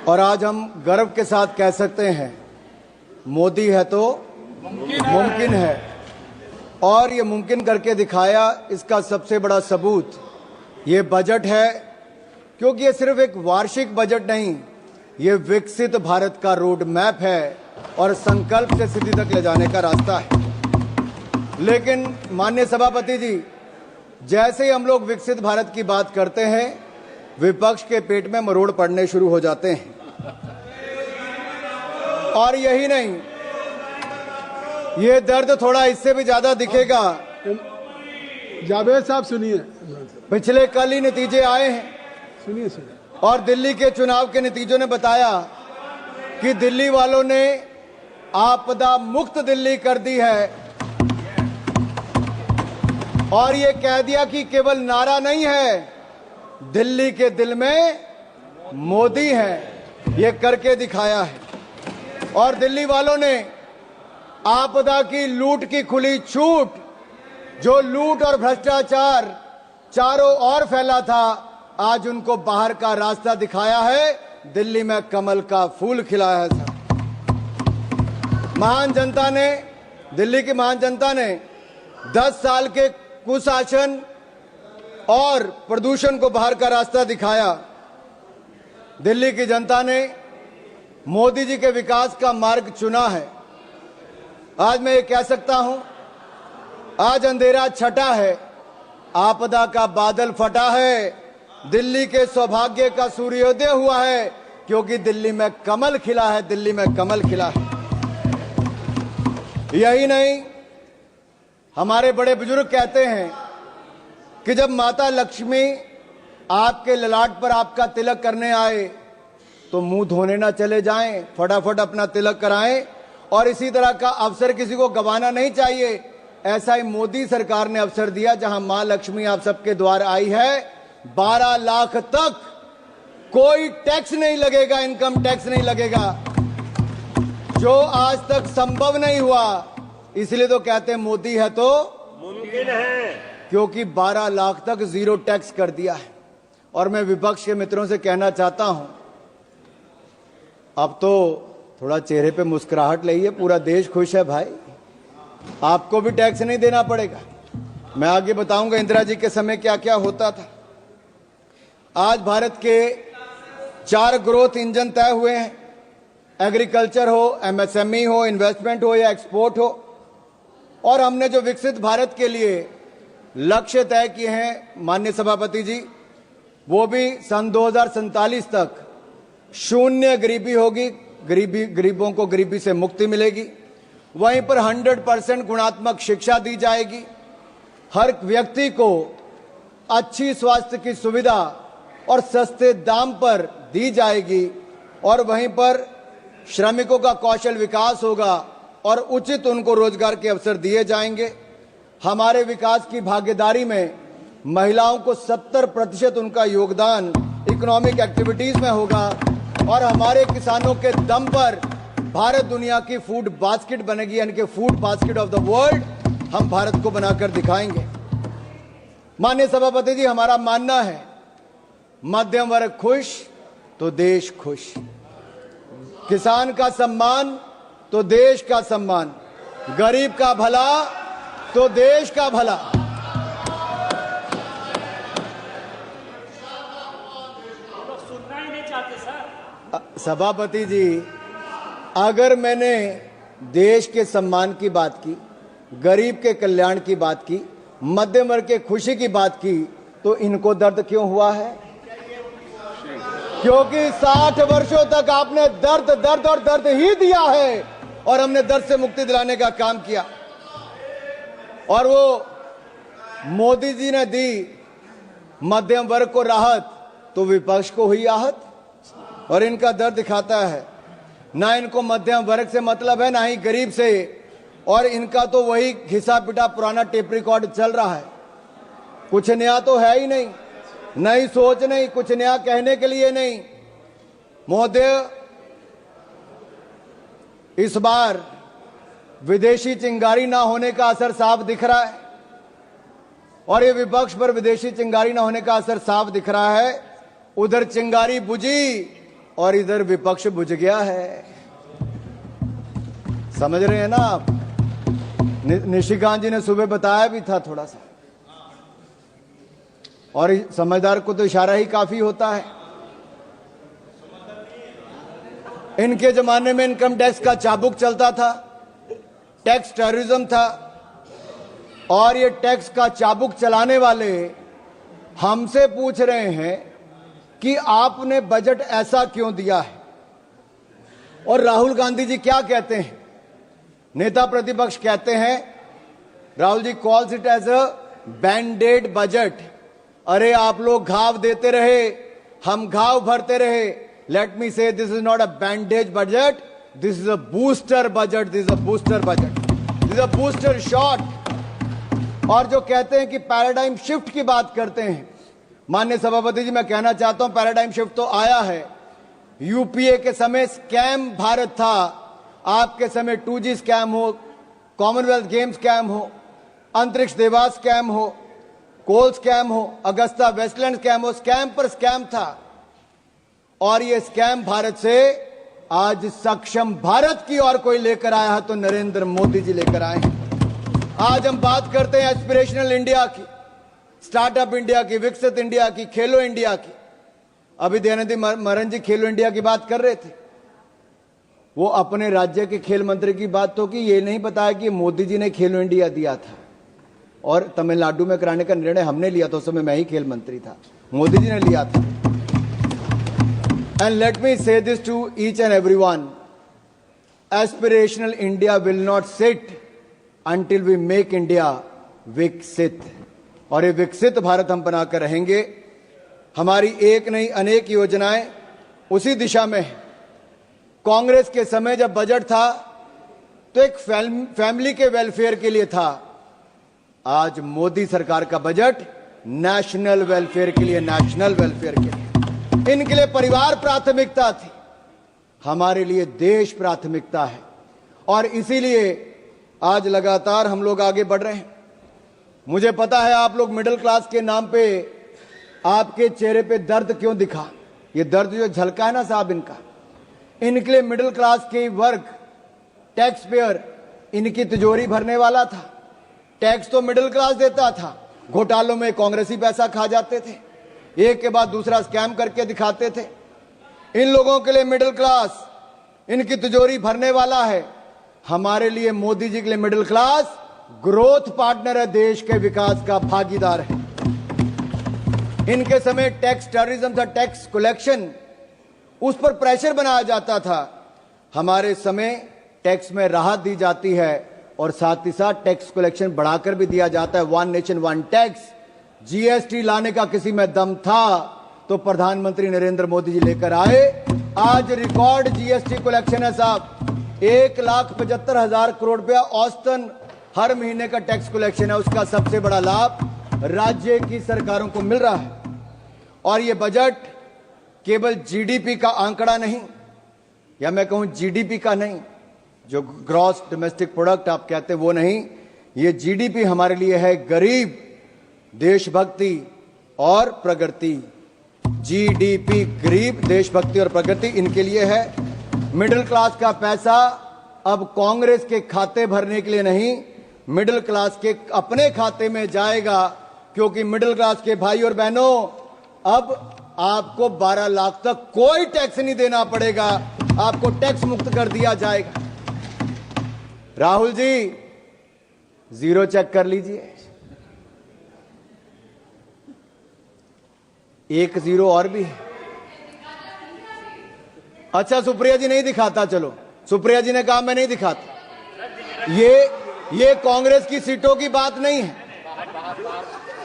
और आज हम गर्व के साथ कह सकते हैं मोदी है तो मुमकिन है। और ये मुमकिन करके दिखाया, इसका सबसे बड़ा सबूत ये बजट है, क्योंकि ये सिर्फ एक वार्षिक बजट नहीं, ये विकसित भारत का रोड मैप है और संकल्प से सिद्धि तक ले जाने का रास्ता है। लेकिन माननीय सभापति जी, जैसे ही हम लोग विकसित भारत की बात करते हैं, विपक्ष के पेट में मरोड़ पड़ने शुरू हो जाते हैं। और यही नहीं, ये दर्द थोड़ा इससे भी ज्यादा दिखेगा। जावेद साहब सुनिए, पिछले कल ही नतीजे आए हैं, सुनिए। और दिल्ली के चुनाव के नतीजों ने बताया कि दिल्ली वालों ने आपदा मुक्त दिल्ली कर दी है। और ये कह दिया कि केवल नारा नहीं है, दिल्ली के दिल में मोदी है, ये करके दिखाया है। और दिल्ली वालों ने आपदा की लूट की खुली छूट, जो लूट और भ्रष्टाचार चारों ओर फैला था, आज उनको बाहर का रास्ता दिखाया है। दिल्ली में कमल का फूल खिलाया है। महान जनता ने, दिल्ली की महान जनता ने 10 साल के कुशासन और प्रदूषण को बाहर का रास्ता दिखाया। दिल्ली की जनता ने मोदी जी के विकास का मार्ग चुना है। आज मैं ये कह सकता हूं, आज अंधेरा छटा है, आपदा का बादल फटा है, दिल्ली के सौभाग्य का सूर्योदय हुआ है, क्योंकि दिल्ली में कमल खिला है, दिल्ली में कमल खिला है। यही नहीं, हमारे बड़े बुजुर्ग कहते हैं कि जब माता लक्ष्मी आपके ललाट पर आपका तिलक करने आए तो मुंह धोने ना चले जाएं, फटाफट अपना तिलक कराएं। और इसी तरह का अवसर किसी को गंवाना नहीं चाहिए। ऐसा ही मोदी सरकार ने अवसर दिया, जहां मां लक्ष्मी आप सबके द्वार आई है। 12 लाख तक कोई टैक्स नहीं लगेगा, इनकम टैक्स नहीं लगेगा, जो आज तक संभव नहीं हुआ। इसलिए तो कहते हैं मोदी है तो मुमकिन है, क्योंकि 12 लाख तक जीरो टैक्स कर दिया है। और मैं विपक्ष के मित्रों से कहना चाहता हूं, अब तो थोड़ा चेहरे पे मुस्कुराहट लाइए, पूरा देश खुश है भाई, आपको भी टैक्स नहीं देना पड़ेगा। मैं आगे बताऊंगा इंदिरा जी के समय क्या क्या होता था। आज भारत के 4 ग्रोथ इंजन तय हुए हैं, एग्रीकल्चर हो, एमएसएमई हो, इन्वेस्टमेंट हो या एक्सपोर्ट हो। और हमने जो विकसित भारत के लिए लक्ष्य तय किए हैं माननीय सभापति जी, वो भी सन 2047 तक शून्य गरीबी होगी, गरीबों को गरीबी से मुक्ति मिलेगी। वहीं पर 100% गुणात्मक शिक्षा दी जाएगी, हर व्यक्ति को अच्छी स्वास्थ्य की सुविधा और सस्ते दाम पर दी जाएगी। और वहीं पर श्रमिकों का कौशल विकास होगा और उचित उनको रोजगार के अवसर दिए जाएंगे। हमारे विकास की भागीदारी में महिलाओं को 70% उनका योगदान इकोनॉमिक एक्टिविटीज में होगा। और हमारे किसानों के दम पर भारत दुनिया की फूड बास्केट बनेगी, यानी कि food basket of the world हम भारत को बनाकर दिखाएंगे। माननीय सभापति जी, हमारा मानना है मध्यम वर्ग खुश तो देश खुश, किसान का सम्मान तो देश का सम्मान, गरीब का भला तो देश का भला। सभापति जी, अगर मैंने देश के सम्मान की बात की, गरीब के कल्याण की बात की, मध्यम वर्ग के खुशी की बात की, तो इनको दर्द क्यों हुआ है? क्योंकि 60 वर्षों तक आपने दर्द दर्द और दर्द ही दिया है, और हमने दर्द से मुक्ति दिलाने का काम किया। और वो मोदी जी ने दी मध्यम वर्ग को राहत, तो विपक्ष को हुई आहत। और इनका दर्द दिखाता है, ना इनको मध्यम वर्ग से मतलब है, ना ही गरीब से। और इनका तो वही घिसा पिटा पुराना टेप रिकॉर्ड चल रहा है, कुछ नया तो है ही नहीं, नई सोच नहीं, कुछ नया कहने के लिए नहीं। महोदय, इस बार विदेशी चिंगारी ना होने का असर साफ दिख रहा है, और ये विपक्ष पर विदेशी चिंगारी ना होने का असर साफ दिख रहा है। उधर चिंगारी बुझी और इधर विपक्ष बुझ गया है। समझ रहे हैं ना आप? निशिकांत जी ने सुबह बताया भी था थोड़ा सा, और समझदार को तो इशारा ही काफी होता है। इनके जमाने में इनकम टैक्स का चाबुक चलता था, टैक्स टेररिज्म था, और ये टैक्स का चाबुक चलाने वाले हमसे पूछ रहे हैं कि आपने बजट ऐसा क्यों दिया है। और राहुल गांधी जी क्या कहते हैं? नेता प्रतिपक्ष कहते हैं, Rahul ji calls it as a bandaid budget. अरे आप लोग घाव देते रहे, हम घाव भरते रहे। Late me say this is not a bandage budget, this is a booster budget, this is a booster budget, this is a booster shot. और जो कहते हैं कि पैराडाइम शिफ्ट की बात करते हैं, माननीय सभापति जी मैं कहना चाहता हूं पैराडाइम शिफ्ट तो आया है। यूपीए के समय स्कैम भारत था, आपके समय 2G स्कैम हो, कॉमनवेल्थ गेम्स स्कैम हो, अंतरिक्ष देवास स्कैम हो, कोल स्कैम हो, अगस्ता वेस्टलैंड स्कैम हो, स्कैम पर स्कैम था। और ये स्कैम भारत से आज सक्षम भारत की ओर कोई लेकर आया है तो नरेंद्र मोदी जी लेकर आए हैं। आज हम बात करते हैं एस्पिरेशनल इंडिया की, स्टार्टअप इंडिया की, विकसित इंडिया की, खेलो इंडिया की। अभी दयानिधि मारन जी खेलो इंडिया की बात कर रहे थे, वो अपने राज्य के खेल मंत्री की बात तो की, ये नहीं बताया कि मोदी जी ने खेलो इंडिया दिया था और तमिलनाडु में कराने का निर्णय हमने लिया था। उस समय मैं ही खेल मंत्री था, मोदी जी ने लिया था। And let me say this to each and everyone, aspirational India will not sit until we make India विकसित। और ये विकसित भारत हम बनाकर रहेंगे। हमारी एक नहीं अनेक योजनाएं उसी दिशा में है। कांग्रेस के समय जब बजट था तो एक फैमिली के वेलफेयर के लिए था। आज मोदी सरकार का बजट नेशनल वेलफेयर के लिए, नेशनल वेलफेयर के लिए। इनके लिए परिवार प्राथमिकता थी, हमारे लिए देश प्राथमिकता है। और इसीलिए आज लगातार हम लोग आगे बढ़ रहे हैं। मुझे पता है आप लोग मिडिल क्लास के नाम पे, आपके चेहरे पे दर्द क्यों दिखा। ये दर्द जो झलका है ना साहब इनका, इनके लिए मिडिल क्लास के वर्ग, टैक्स पेयर, इनकी तिजोरी भरने वाला था। टैक्स तो मिडिल क्लास देता था, घोटालों में कांग्रेसी पैसा खा जाते थे, एक के बाद दूसरा स्कैम करके दिखाते थे। इन लोगों के लिए मिडिल क्लास इनकी तिजोरी भरने वाला है। हमारे लिए मोदी जी के लिए मिडिल क्लास ग्रोथ पार्टनर है, देश के विकास का भागीदार है। इनके समय टैक्स टेररिज्म था, टैक्स कलेक्शन, उस पर प्रेशर बनाया जाता था। हमारे समय टैक्स में राहत दी जाती है और साथ ही साथ टैक्स कलेक्शन बढ़ाकर भी दिया जाता है। One nation one tax, GST लाने का किसी में दम था तो प्रधानमंत्री नरेंद्र मोदी जी लेकर आए। आज रिकॉर्ड जीएसटी कलेक्शन है साहब, 1,75,000 करोड़ रुपया औसतन हर महीने का टैक्स कलेक्शन है। उसका सबसे बड़ा लाभ राज्य की सरकारों को मिल रहा है। और यह बजट केवल जीडीपी का आंकड़ा नहीं, या मैं कहूं जीडीपी का नहीं, जो ग्रॉस डोमेस्टिक प्रोडक्ट आप कहते हैं वो नहीं, ये जीडीपी हमारे लिए है गरीब, देशभक्ति और प्रगति। जीडीपी गरीब, देशभक्ति और प्रगति इनके लिए है। मिडिल क्लास का पैसा अब कांग्रेस के खाते भरने के लिए नहीं, मिडिल क्लास के अपने खाते में जाएगा। क्योंकि मिडिल क्लास के भाई और बहनों, अब आपको 12 लाख तक कोई टैक्स नहीं देना पड़ेगा, आपको टैक्स मुक्त कर दिया जाएगा। राहुल जी जीरो चेक कर लीजिए, 1 जीरो और भी है। अच्छा सुप्रिया जी नहीं दिखाता, चलो सुप्रिया जी ने कहा मैं नहीं दिखाता। ये कांग्रेस की सीटों की बात नहीं है,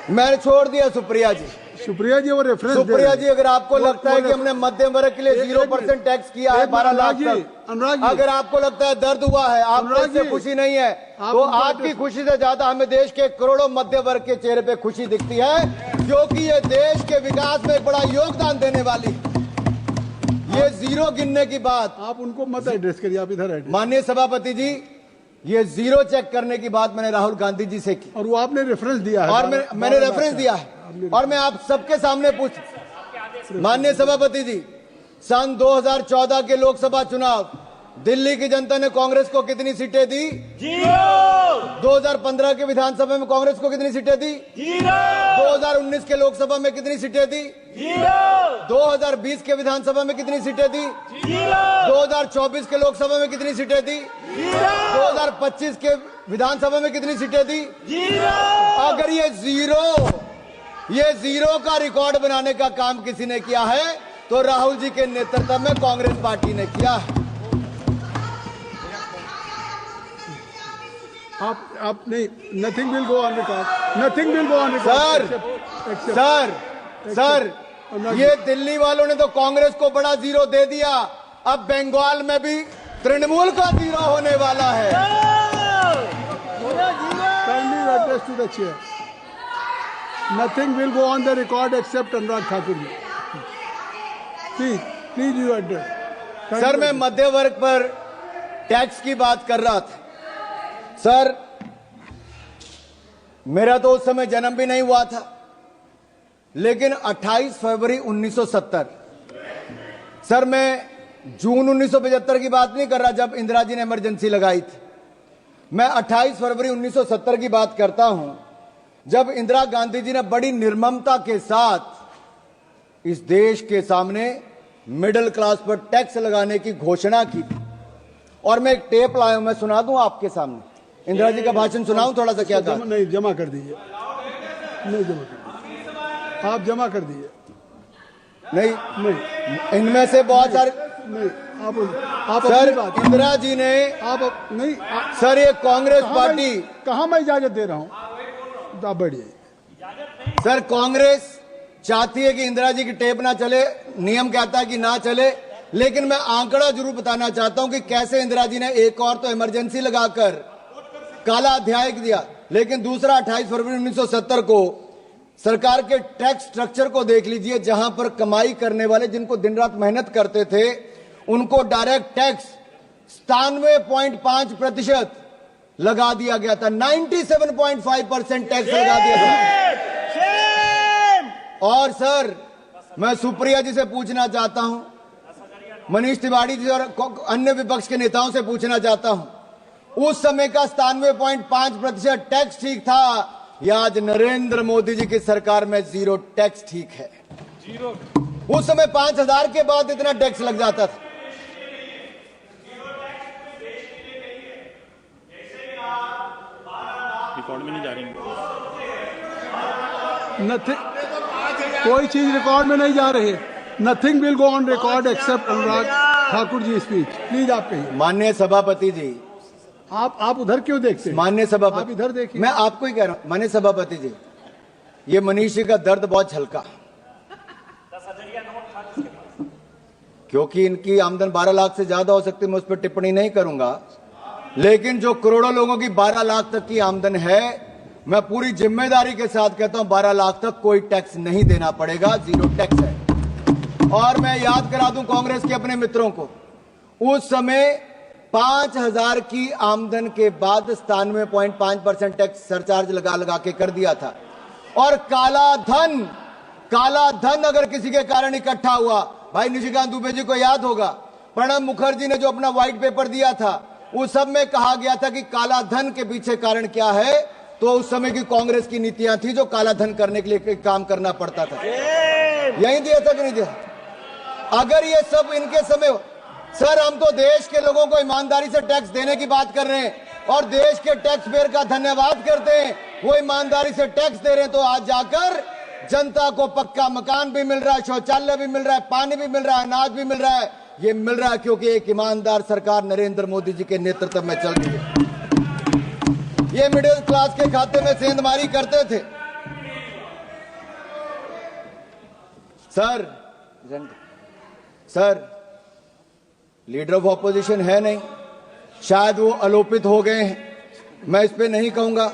मैंने छोड़ दिया सुप्रिया जी। सुप्रिया जी वो रेफरेंस, सुप्रिया जी अगर आपको लगता है कि हमने मध्यम वर्ग के लिए 0% टैक्स किया है 12 लाख तक, अगर आपको लगता है दर्द हुआ है, आपको इससे खुशी नहीं है, तो आपकी खुशी से ज्यादा हमें देश के करोड़ों मध्य वर्ग के चेहरे पे खुशी दिखती है, क्योंकि ये देश के विकास में एक बड़ा योगदान देने वाली। ये जीरो गिनने की बात आप उनको मत एड्रेस करिए, आप इधर माननीय सभापति जी, ये जीरो चेक करने की बात मैंने राहुल गांधी जी से की, और वो आपने रेफरेंस दिया है, और मैंने रेफरेंस दिया है, और मैं आप सबके सामने पूछ, माननीय सभापति जी सन 2014 के लोकसभा चुनाव दिल्ली की जनता ने कांग्रेस को कितनी सीटें दी? 0। 2015 के विधानसभा में कांग्रेस को कितनी सीटें दी? 0। 2019 के लोकसभा में कितनी सीटें दी? 0। 2020 के विधानसभा में कितनी सीटें दी? 0। 2024 के लोकसभा में कितनी सीटें दी? 2025 के विधानसभा में कितनी सीटें दी? 0। अगर ये जीरो का रिकॉर्ड बनाने का काम किसी ने किया है तो राहुल जी के नेतृत्व में कांग्रेस पार्टी ने किया है। आप नहीं, nothing will go on record, nothing will go on record. Sir, ये दिल्ली वालों ने तो कांग्रेस को बड़ा जीरो दे दिया, अब बंगाल में भी तृणमूल का जीरो होने वाला है। Kindly address to the chair. Nothing will go on the record except Anurag Thakur ji. Please you address. Sir, मैं मध्य वर्ग पर टैक्स की बात कर रहा था। सर, मेरा तो उस समय जन्म भी नहीं हुआ था, लेकिन 28 फरवरी 1970, सर मैं जून 1975 की बात नहीं कर रहा जब इंदिरा जी ने इमरजेंसी लगाई थी, मैं 28 फरवरी 1970 की बात करता हूं जब इंदिरा गांधी जी ने बड़ी निर्ममता के साथ इस देश के सामने मिडिल क्लास पर टैक्स लगाने की घोषणा की थी। और मैं एक टेप लाया हूं, मैं सुना दूं आपके सामने। इंदिरा जी का भाषण सुनाऊं थोड़ा सा? क्या था? नहीं, जमा कर दीजिए। नहीं जमा कर दीजिए, आप जमा कर दीजिए। नहीं, इनमें से बहुत सारे नहीं, आप सर, अपनी बात इंदिरा जी ने नहीं सर, ये कांग्रेस पार्टी कहां मैं इजाजत दे रहा हूं? आप बढ़िए। सर, कांग्रेस चाहती है कि इंदिरा जी की टेप ना चले, नियम कहता है कि ना चले, लेकिन मैं आंकड़ा जरूर बताना चाहता हूं कि कैसे इंदिरा जी ने एक और तो इमरजेंसी लगाकर काला अध्याय दिया, लेकिन दूसरा 28 फरवरी 1970 को सरकार के टैक्स स्ट्रक्चर को देख लीजिए, जहां पर कमाई करने वाले जिनको दिन रात मेहनत करते थे उनको डायरेक्ट टैक्स 97.5% लगा दिया गया था। 97.5% टैक्स लगा दिया था। और सर, मैं सुप्रिया जी से पूछना चाहता हूं, मनीष तिवारी जी और अन्य विपक्ष के नेताओं से पूछना चाहता हूं, उस समय का 97.5% टैक्स ठीक था या आज नरेंद्र मोदी जी की सरकार में जीरो टैक्स ठीक है? उस समय 5,000 के बाद इतना टैक्स लग जाता था। रिकॉर्ड में नहीं जा रही। कोई चीज रिकॉर्ड में नहीं जा रही है। Nothing will go on record except Anurag Thakur ji speech. Please आप कहिए। माननीय सभापति जी, आप उधर क्यों देखते हैं? माननीय सभापति, आप इधर देखिए। मैं आपको ही कह रहा हूं माननीय सभापति जी, ये मनीष जी का दर्द बहुत झलका, क्योंकि इनकी आमदन 12 लाख से ज्यादा हो सकती है, मैं उस पर टिप्पणी नहीं करूंगा, लेकिन जो करोड़ों लोगों की 12 लाख तक की आमदन है, मैं पूरी जिम्मेदारी के साथ कहता हूं 12 लाख तक कोई टैक्स नहीं देना पड़ेगा, जीरो टैक्स है। और मैं याद करा दूं कांग्रेस के अपने मित्रों को, उस समय 5,000 की आमदन के बाद 97.5% टैक्स सरचार्ज लगा के कर दिया था। और काला धन अगर किसी के कारण इकट्ठा हुआ, भाई निशिकांत दुबे जी को याद होगा, प्रणब मुखर्जी ने जो अपना व्हाइट पेपर दिया था, उस सब में कहा गया था कि काला धन के पीछे कारण क्या है, तो उस समय की कांग्रेस की नीतियां थी जो काला धन करने के लिए काम करना पड़ता था। यही दिया था कि नहीं दिया? अगर ये सब इनके समय, सर हम तो देश के लोगों को ईमानदारी से टैक्स देने की बात कर रहे हैं और देश के टैक्स पेयर का धन्यवाद करते हैं, वो ईमानदारी से टैक्स दे रहे हैं, तो आज जाकर जनता को पक्का मकान भी मिल रहा है, शौचालय भी मिल रहा है, पानी भी मिल रहा है, अनाज भी मिल रहा है। ये मिल रहा है क्योंकि एक ईमानदार सरकार नरेंद्र मोदी जी के नेतृत्व में चल रही है। ये मिडिल क्लास के खाते में सेंधमारी करते थे। सर लीडर ऑफ ऑपोजिशन है नहीं, शायद वो आलोपित हो गए हैं, मैं इस पे नहीं कहूंगा।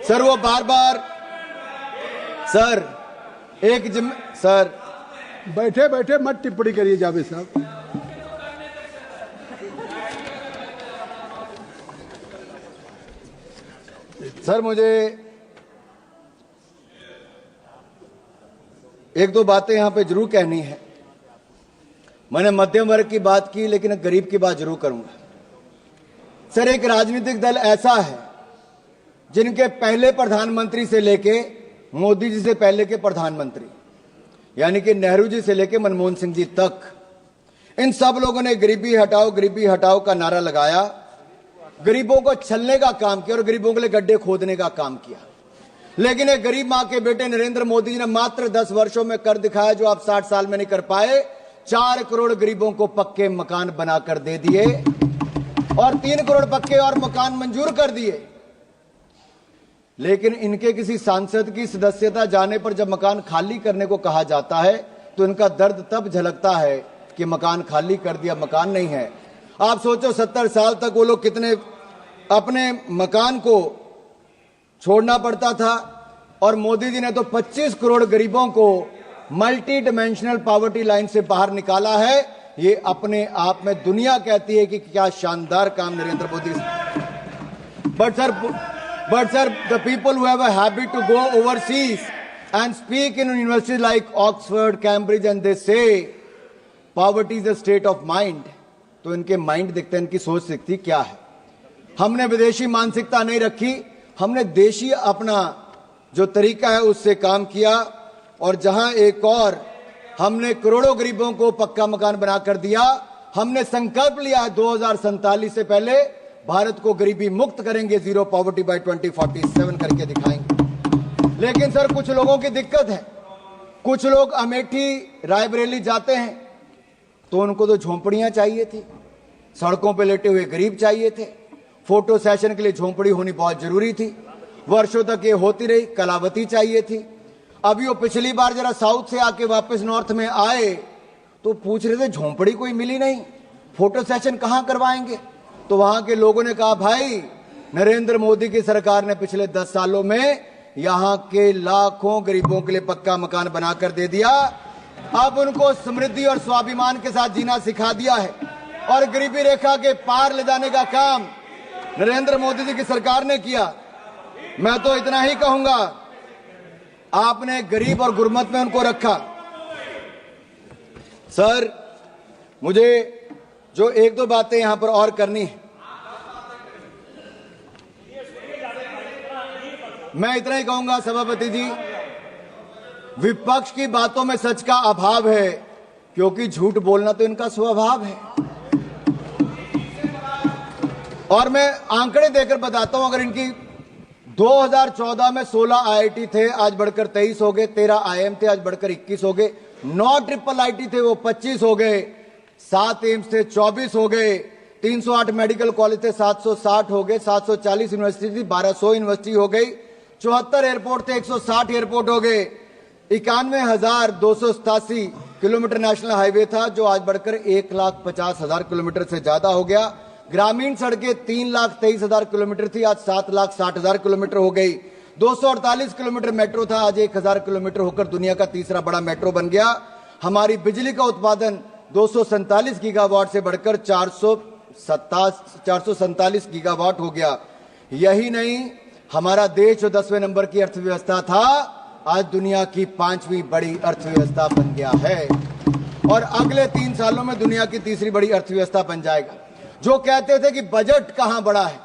सर वो बार बार सर बैठे बैठे मत टिप्पणी करिए जावेद साहब। सर मुझे एक दो बातें यहां पे जरूर कहनी है। मैंने मध्यम वर्ग की बात की, लेकिन गरीब की बात जरूर करूंगा। सर, एक राजनीतिक दल ऐसा है जिनके पहले प्रधानमंत्री से लेके मोदी जी से पहले के प्रधानमंत्री, यानी कि नेहरू जी से लेके मनमोहन सिंह जी तक, इन सब लोगों ने गरीबी हटाओ का नारा लगाया, गरीबों को छलने का काम किया और गरीबों के लिए गड्ढे खोदने का काम किया। लेकिन एक गरीब मां के बेटे नरेंद्र मोदी जी ने मात्र 10 वर्षों में कर दिखाया जो आप 60 साल में नहीं कर पाए। 4 करोड़ गरीबों को पक्के मकान बनाकर दे दिए और 3 करोड़ पक्के और मकान मंजूर कर दिए। लेकिन इनके किसी सांसद की सदस्यता जाने पर जब मकान खाली करने को कहा जाता है तो इनका दर्द तब झलकता है कि मकान खाली कर दिया, मकान नहीं है। आप सोचो 70 साल तक वो लोग कितने अपने मकान को छोड़ना पड़ता था, और मोदी जी ने तो 25 करोड़ गरीबों को मल्टी डिमेंशनल पॉवर्टी लाइन से बाहर निकाला है। ये अपने आप में दुनिया कहती है कि क्या शानदार काम Narendra Modi. But sir, the people who have a habit to go overseas and speak in universities like Oxford, Cambridge, and they say poverty is a state of mind, तो इनके माइंड दिखते हैं, इनकी सोच दिखती क्या है। हमने विदेशी मानसिकता नहीं रखी, हमने देशी अपना जो तरीका है उससे काम किया, और जहां एक और हमने करोड़ों गरीबों को पक्का मकान बनाकर दिया। हमने संकल्प लिया है 2047 से पहले भारत को गरीबी मुक्त करेंगे, जीरो पॉवर्टी बाय 2047 करके दिखाएंगे। लेकिन सर, कुछ लोगों की दिक्कत है, कुछ लोग अमेठी रायबरेली जाते हैं तो उनको तो झोंपड़ियां चाहिए थी, सड़कों पे लेटे हुए गरीब चाहिए थे, फोटो सेशन के लिए झोंपड़ी होनी बहुत जरूरी थी, वर्षों तक ये होती रही, कलावती चाहिए थी। अभी वो पिछली बार जरा साउथ से आके वापस नॉर्थ में आए तो पूछ रहे थे झोंपड़ी कोई मिली नहीं, फोटो सेशन कहां करवाएंगे। तो वहां के लोगों ने कहा, भाई नरेंद्र मोदी की सरकार ने पिछले 10 सालों में यहां के लाखों गरीबों के लिए पक्का मकान बनाकर दे दिया। अब उनको समृद्धि और स्वाभिमान के साथ जीना सिखा दिया है, और गरीबी रेखा के पार ले जाने का काम नरेंद्र मोदी जी की सरकार ने किया। मैं तो इतना ही कहूंगा, आपने गरीब और गुरमत में उनको रखा। सर, मुझे जो 1-2 बातें यहां पर और करनी है, मैं इतना ही कहूंगा सभापति जी, विपक्ष की बातों में सच का अभाव है, क्योंकि झूठ बोलना तो इनका स्वभाव है। और मैं आंकड़े देकर बताता हूं, अगर इनकी 2014 में 16 IIT थे, आज बढ़कर 23 हो गए, 13 IIM थे, आज बढ़कर 21 हो गए, 9 ट्रिपल IIT थे, वो 25 हो गए, 7 एम्स थे, 24 हो गए, 308 मेडिकल कॉलेज थे, 760 हो गए, 740 यूनिवर्सिटी थी, 1200 यूनिवर्सिटी हो गई, 74 एयरपोर्ट थे, 160 एयरपोर्ट हो गए, 91,287 किलोमीटर नेशनल हाईवे था, जो आज बढ़कर 1,50,000 किलोमीटर से ज्यादा हो गया। ग्रामीण सड़कें 3,23,000 किलोमीटर थी, आज 7,60,000 किलोमीटर हो गई। 248 किलोमीटर मेट्रो था, आज 1,000 किलोमीटर होकर दुनिया का तीसरा बड़ा मेट्रो बन गया। हमारी बिजली का उत्पादन 247 गीगावाट से बढ़कर 447 गीगावाट हो गया। यही नहीं, हमारा देश जो 10वें नंबर की अर्थव्यवस्था था, आज दुनिया की 5वीं बड़ी अर्थव्यवस्था बन गया है, और अगले 3 सालों में दुनिया की तीसरी बड़ी अर्थव्यवस्था बन जाएगा। जो कहते थे कि बजट कहां बढ़ा है,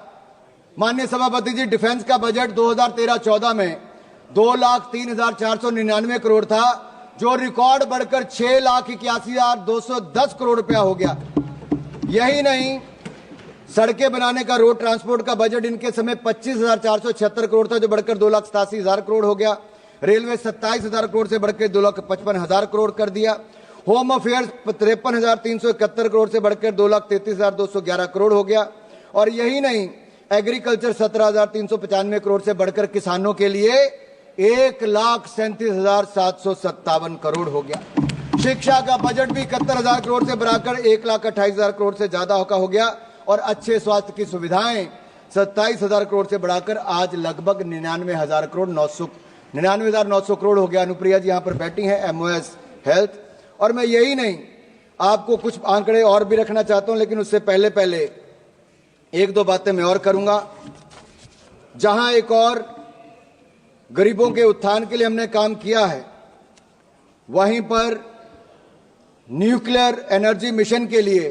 माननीय सभापति जी, डिफेंस का बजट 2013-14 में 2,03,499 करोड़ था, जो रिकॉर्ड बढ़कर 6,81,210 करोड़ रुपया हो गया। यही नहीं, सड़कें बनाने का, रोड ट्रांसपोर्ट का बजट इनके समय 25,476 करोड़ था, जो बढ़कर 2,87,000 करोड़ हो गया। रेलवे 27,000 करोड़ से बढ़कर 2,55,000 करोड़ कर दिया। होम अफेयर्स 53,371 करोड़ से बढ़कर 2,33,211 करोड़ हो गया। और यही नहीं, एग्रीकल्चर 17,395 करोड़ से बढ़कर किसानों के लिए 1,37,757 करोड़ हो गया। शिक्षा का बजट भी 71,000 करोड़ से बढ़ाकर 1,28,000 करोड़ से ज्यादा हो गया। और अच्छे स्वास्थ्य की सुविधाएं 27,000 करोड़ से बढ़ाकर आज लगभग 99,900 करोड़ हो गया। अनुप्रिया जी यहां पर बैठी हैं, MOS हेल्थ। और मैं यही नहीं, आपको कुछ आंकड़े और भी रखना चाहता हूं, लेकिन उससे पहले 1-2 बातें मैं और करूंगा। जहां एक और गरीबों के उत्थान के लिए हमने काम किया है, वहीं पर न्यूक्लियर एनर्जी मिशन के लिए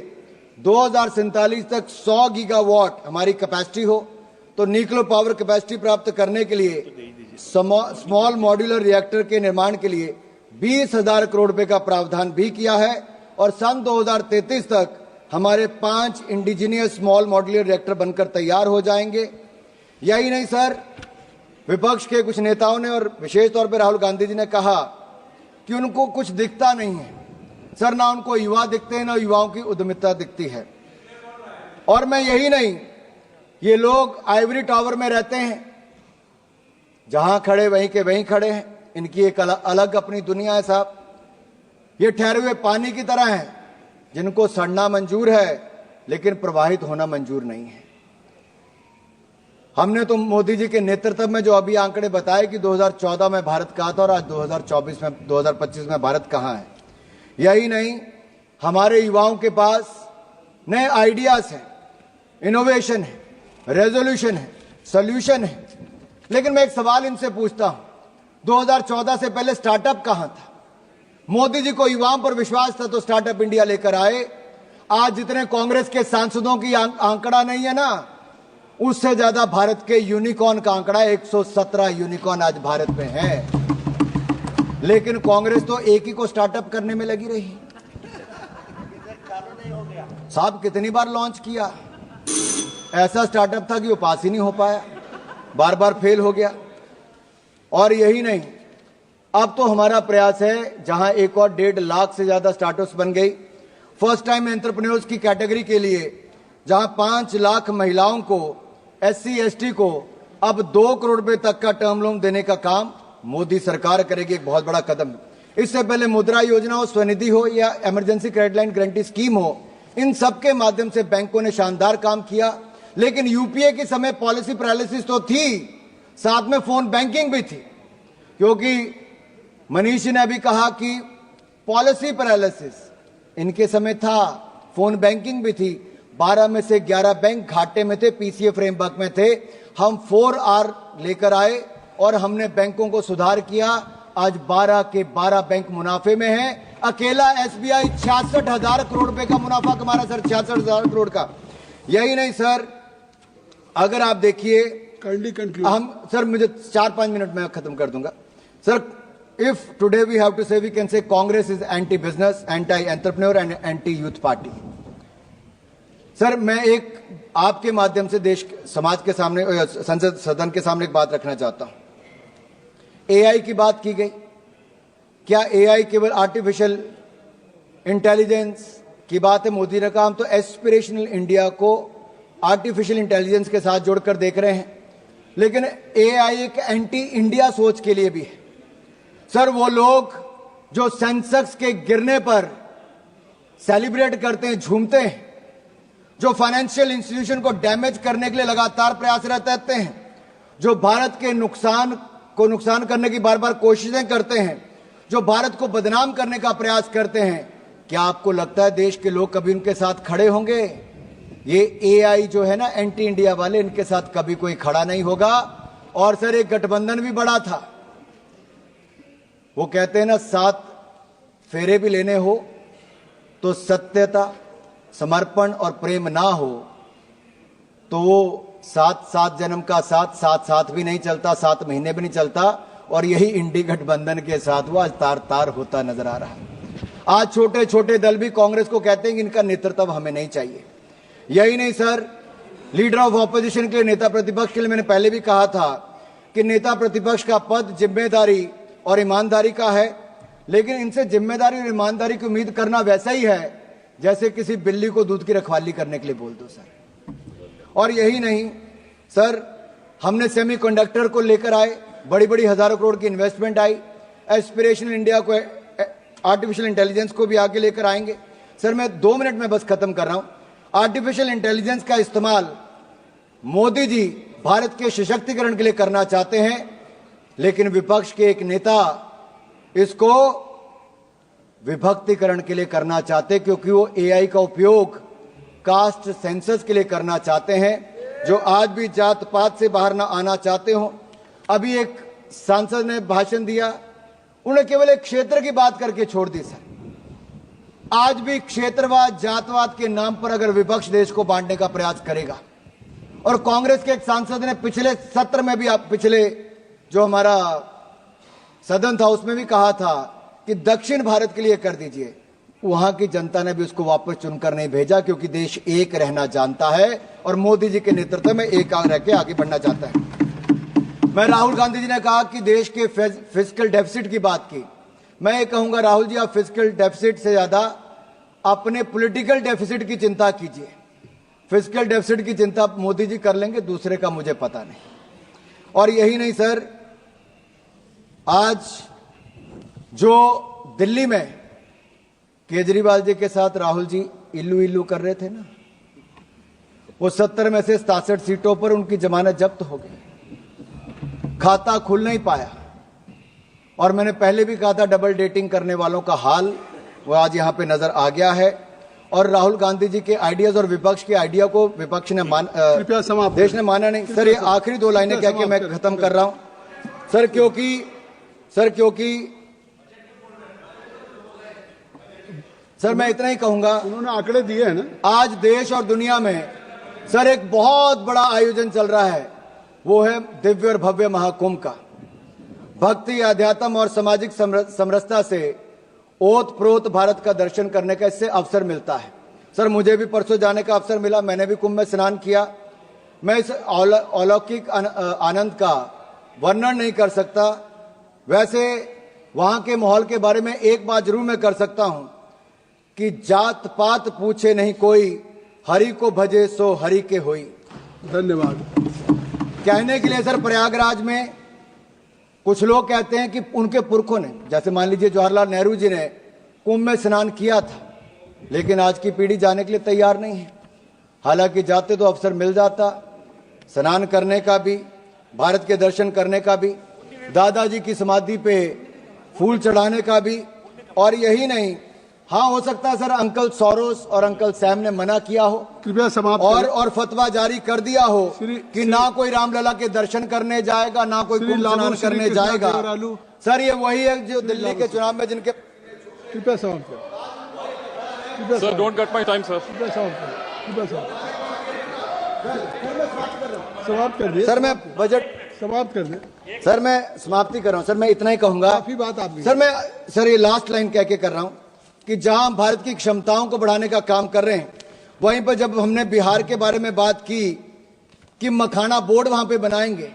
2047 तक 100 गीगावाट हमारी कैपेसिटी हो, तो न्यूक्लियर पावर कैपेसिटी प्राप्त करने के लिए स्मॉल मॉड्यूलर रिएक्टर के निर्माण के लिए 20,000 करोड़ रुपए का प्रावधान भी किया है। और सन 2033 तक हमारे 5 इंडिजिनियस स्मॉल मॉड्यूलर रिएक्टर बनकर तैयार हो जाएंगे। यही नहीं सर, विपक्ष के कुछ नेताओं ने और विशेष तौर पर राहुल गांधी जी ने कहा कि उनको कुछ दिखता नहीं है। सर, ना उनको युवा दिखते हैं, ना युवाओं की उद्यमिता दिखती है। और मैं यही नहीं, ये लोग आइवरी टावर में रहते हैं, जहां खड़े वहीं के वहीं खड़े हैं। इनकी एक अलग अपनी दुनिया है साहब। ये ठहरे हुए पानी की तरह हैं, जिनको सड़ना मंजूर है लेकिन प्रवाहित होना मंजूर नहीं है। हमने तो मोदी जी के नेतृत्व में जो अभी आंकड़े बताए कि 2014 में भारत कहाँ था और आज 2025 में भारत कहाँ है। यही नहीं, हमारे युवाओं के पास नए आइडियाज हैं, इनोवेशन है, रेजोल्यूशन है, सॉल्यूशन है। लेकिन मैं एक सवाल इनसे पूछता हूं, 2014 से पहले स्टार्टअप कहां था? मोदी जी को युवाओं पर विश्वास था तो स्टार्टअप इंडिया लेकर आए। आज जितने कांग्रेस के सांसदों की आंकड़ा नहीं है ना, उससे ज्यादा भारत के यूनिकॉर्न का आंकड़ा 117 यूनिकॉर्न आज भारत में है। लेकिन कांग्रेस तो एक ही को स्टार्टअप करने में लगी रही। साहब, कितनी बार लॉन्च किया, ऐसा स्टार्टअप था कि वो पास ही नहीं हो पाया, बार बार फेल हो गया। और यही नहीं, अब तो हमारा प्रयास है, जहां एक और 1.5 लाख से ज्यादा स्टार्टअप्स बन गई। फर्स्ट टाइम एंटरप्रेन्योर्स की कैटेगरी के लिए जहां 5 लाख महिलाओं को, SC ST को अब 2 करोड़ रुपए तक का टर्म लोन देने का काम मोदी सरकार करेगी। एक बहुत बड़ा कदम। इससे पहले मुद्रा योजना हो, स्वनिधि हो या emergency credit line guarantee scheme हो, इन सबके माध्यम से बैंकों ने शानदार काम किया। लेकिन यूपीए के समय पॉलिसी पैरालिसिस तो थी, साथ में फोन बैंकिंग भी थी, क्योंकि मनीष जी ने अभी कहा कि पॉलिसी पैरालिसिस इनके समय था, फोन बैंकिंग भी थी। 12 में से 11 बैंक घाटे में थे, पीसीए फ्रेमवर्क में थे। हम 4R लेकर आए और हमने बैंकों को सुधार किया। आज 12 के 12 बैंक मुनाफे में हैं। अकेला SBI 66,000 करोड़ रुपए का मुनाफा कमा रहा सर, 66,000 करोड़ का। यही नहीं सर, अगर आप देखिए, हम सर, मुझे 4-5 मिनट में खत्म कर दूंगा sir. If today we have to say, we can say Congress is anti business, anti entrepreneur and anti youth party. Sir, मैं एक आपके माध्यम से देश समाज के सामने, संसद सदन के सामने एक बात रखना चाहता हूं। AI की बात की गई। क्या AI केवल आर्टिफिशियल इंटेलिजेंस की बात है? मोदी ने कहा हम तो एस्पिरेशनल इंडिया को आर्टिफिशियल इंटेलिजेंस के साथ जोड़कर देख रहे हैं। लेकिन AI एक एंटी इंडिया सोच के लिए भी है। सर, वो लोग जो सेंसेक्स के गिरने पर सेलिब्रेट करते हैं, झूमते हैं, जो फाइनेंशियल इंस्टीट्यूशन को डैमेज करने के लिए लगातार प्रयासरत रहते हैं, जो भारत के नुकसान करने की बार बार कोशिशें करते हैं, जो भारत को बदनाम करने का प्रयास करते हैं, क्या आपको लगता है देश के लोग कभी उनके साथ खड़े होंगे? ये AI जो है ना, एंटी इंडिया वाले, इनके साथ कभी कोई खड़ा नहीं होगा। और सर, एक गठबंधन भी बड़ा था। वो कहते हैं ना, 7 फेरे भी लेने हो तो सत्यता, समर्पण और प्रेम ना हो तो वो 7 जन्म का 7 भी नहीं चलता, 7 महीने भी नहीं चलता। और यही इंडी गठबंधन के साथ वो आज तार होता नजर आ रहा है। आज छोटे छोटे दल भी कांग्रेस को कहते हैं कि इनका नेतृत्व हमें नहीं चाहिए। यही नहीं सर, लीडर ऑफ ऑपोजिशन के लिए, नेता प्रतिपक्ष के लिए मैंने पहले भी कहा था कि नेता प्रतिपक्ष का पद जिम्मेदारी और ईमानदारी का है। लेकिन इनसे जिम्मेदारी और ईमानदारी की उम्मीद करना वैसा ही है जैसे किसी बिल्ली को दूध की रखवाली करने के लिए बोल दो सर। और यही नहीं सर, हमने सेमीकंडक्टर को लेकर आए, बड़ी बड़ी हजारों करोड़ की इन्वेस्टमेंट आई। एस्पिरेशनल इंडिया को, आर्टिफिशियल इंटेलिजेंस को भी आगे लेकर आएंगे। सर, मैं 2 मिनट में बस खत्म कर रहा हूं। आर्टिफिशियल इंटेलिजेंस का इस्तेमाल मोदी जी भारत के सशक्तिकरण के लिए करना चाहते हैं, लेकिन विपक्ष के एक नेता इसको विभक्तिकरण के लिए करना चाहते, क्योंकि वो AI का उपयोग कास्ट सेंसस के लिए करना चाहते हैं, जो आज भी जात पात से बाहर ना आना चाहते हो। अभी एक सांसद ने भाषण दिया, उन्होंने केवल एक क्षेत्र की बात करके छोड़ दी सर। आज भी क्षेत्रवाद जातवाद के नाम पर अगर विपक्ष देश को बांटने का प्रयास करेगा, और कांग्रेस के एक सांसद ने पिछले सत्र में भी, पिछले जो हमारा सदन था उसमें भी कहा था कि दक्षिण भारत के लिए कर दीजिए, वहां की जनता ने भी उसको वापस चुनकर नहीं भेजा, क्योंकि देश एक रहना जानता है और मोदी जी के नेतृत्व में एक रह के आगे बढ़ना चाहता है। मैं राहुल गांधी जी ने कहा कि देश के फिस्कल डेफिसिट की बात की। मैं ये कहूंगा राहुल जी, आप फिस्कल डेफिसिट से ज्यादा अपने पॉलिटिकल डेफिसिट की चिंता कीजिए। फिस्कल डेफिसिट की चिंता मोदी जी कर लेंगे, दूसरे का मुझे पता नहीं। और यही नहीं सर, आज जो दिल्ली में केजरीवाल जी के साथ राहुल जी इल्लू इल्लू कर रहे थे ना, वो 70 में से 67 सीटों पर उनकी जमानत जब्त हो गई, खाता खुल नहीं पाया। और मैंने पहले भी कहा था डबल डेटिंग करने वालों का हाल वो आज यहां पे नजर आ गया है। और राहुल गांधी जी के आइडियाज और विपक्ष के आइडिया को विपक्ष ने कृपया समाप्त, देश ने माना नहीं। सर ये आखिरी 2 लाइनें कह के मैं खत्म कर रहा हूं सर, क्योंकि सर मैं इतना ही कहूंगा, उन्होंने आंकड़े दिए हैं ना, आज देश और दुनिया में सर एक बहुत बड़ा आयोजन चल रहा है, वो है दिव्य और भव्य महाकुंभ का। भक्ति, अध्यात्म और सामाजिक समरसता से ओत प्रोत भारत का दर्शन करने का इससे अवसर मिलता है। सर मुझे भी परसों जाने का अवसर मिला, मैंने भी कुंभ में स्नान किया। मैं इस अलौकिक आनंद का वर्णन नहीं कर सकता। वैसे वहां के माहौल के बारे में एक बात जरूर मैं कर सकता हूं कि जात पात पूछे नहीं कोई, हरि को भजे सो हरि के होई। धन्यवाद। कहने के लिए सर प्रयागराज में कुछ लोग कहते हैं कि उनके पुरखों ने, जैसे मान लीजिए जवाहरलाल नेहरू जी ने कुंभ में स्नान किया था, लेकिन आज की पीढ़ी जाने के लिए तैयार नहीं है। हालांकि जाते तो अवसर मिल जाता स्नान करने का भी, भारत के दर्शन करने का भी, दादाजी की समाधि पे फूल चढ़ाने का भी। और यही नहीं, हाँ हो सकता है सर अंकल सोरोस और अंकल सैम ने मना किया हो, कृपया समाप्त और फतवा जारी कर दिया हो कि ना कोई रामलला के दर्शन करने जाएगा, ना कोई कुंभ स्नान करने जाएगा। सर ये वही है जो दिल्ली के चुनाव में जिनके, कृपया समाप्त करें। Sir, don't cut my time, sir. कृपया समाप्त करें, कृपया समाप्त कर दिए। सर मैं बजट समाप्त कर दे। सर मैं समाप्ति कर रहा हूं। सर मैं इतना ही कहूंगा, काफी बात आपने। सर ये लास्ट लाइन कह के कर रहा हूं कि जहां हम भारत की क्षमताओं को बढ़ाने का काम कर रहे हैं, वहीं पर जब हमने बिहार के बारे में बात की कि मखाना बोर्ड वहां पे बनाएंगे,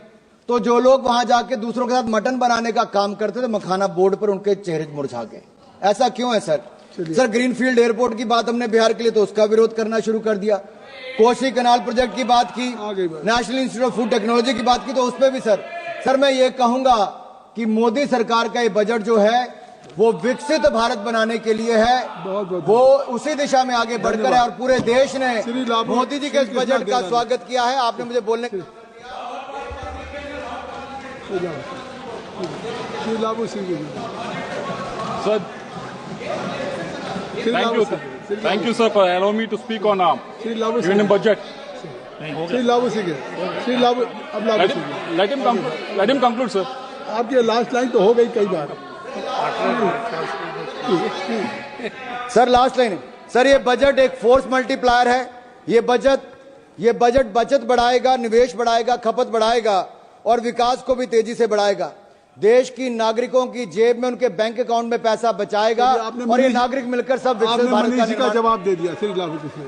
तो जो लोग वहां जाके दूसरों के साथ मटन बनाने का काम करते थे, मखाना बोर्ड पर उनके चेहरे मुरझा गए। ऐसा क्यों है सर? सर ग्रीनफील्ड एयरपोर्ट की बात हमने बिहार के लिए, तो उसका विरोध करना शुरू कर दिया। कोसी कनाल प्रोजेक्ट की बात की, national institute of food technology की बात की, तो उस पर भी सर मैं ये कहूंगा कि मोदी सरकार का ये बजट जो है वो विकसित भारत बनाने के लिए है, वो उसी दिशा में आगे बढ़कर है। और पूरे देश ने मोदी जी के इस बजट का स्वागत किया है। आपने मुझे बोलने Sir, thank you, sir, for allowing me to speak on union budget. Shri लाबू Singh, Shri Labu, अब Labu Singh, Let him conclude, sir. आपकी लास्ट लाइन तो हो गई कई बार। सर लास्ट लाइन, सर ये बजट एक फोर्स मल्टीप्लायर है। ये बजट बचत बढ़ाएगा, निवेश बढ़ाएगा, खपत बढ़ाएगा और विकास को भी तेजी से बढ़ाएगा। देश की नागरिकों की जेब में, उनके बैंक अकाउंट में पैसा बचाएगा और ये नागरिक मिलकर सब विकसित भारत का जवाब दे दिया श्री लाबू सिंह।